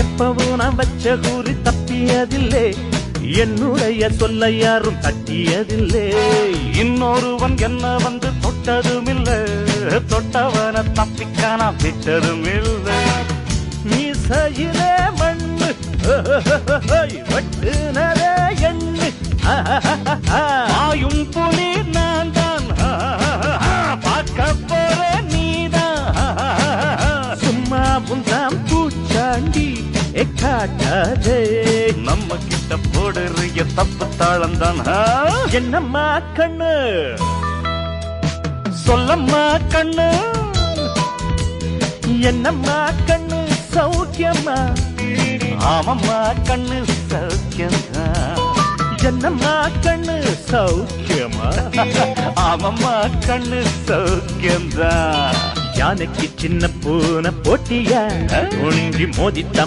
எப்பவும் நான் வச்ச கூறி தப்பியதில்லை, என்னுடைய சொல்ல யாரும் தட்டியதில்லை. இன்னொருவன் என்ன வந்து தொட்டதுமில்லை, தொட்டவன தப்பிக்கான விட்டதும் இல்லை. மீசையிலே மண்ணு வெட்டுனதே எண்ணு, ஆயும் புலி நான் தான், பார்க்க போற நீதான். சும்மா புந்தாம் பூச்சாண்டி காட்டாதே, நம்ம கிட்ட போடுறிய தப்பு தாளம் தான். என்னம்மா கண்ணு சொல்லம்மா கண்ணு, என்னம்மா கண்ணு சௌக்கியம்மா? ஆமம்மா கண்ணு சௌக்கியம்மா. என்னம்மா கண்ணு சௌக்கியமா? ஆமம்மா கண்ணு சௌக்கியம்தான். யானைக்கு சின்ன பூனை போட்டியா, ஒன்றி மோதித்த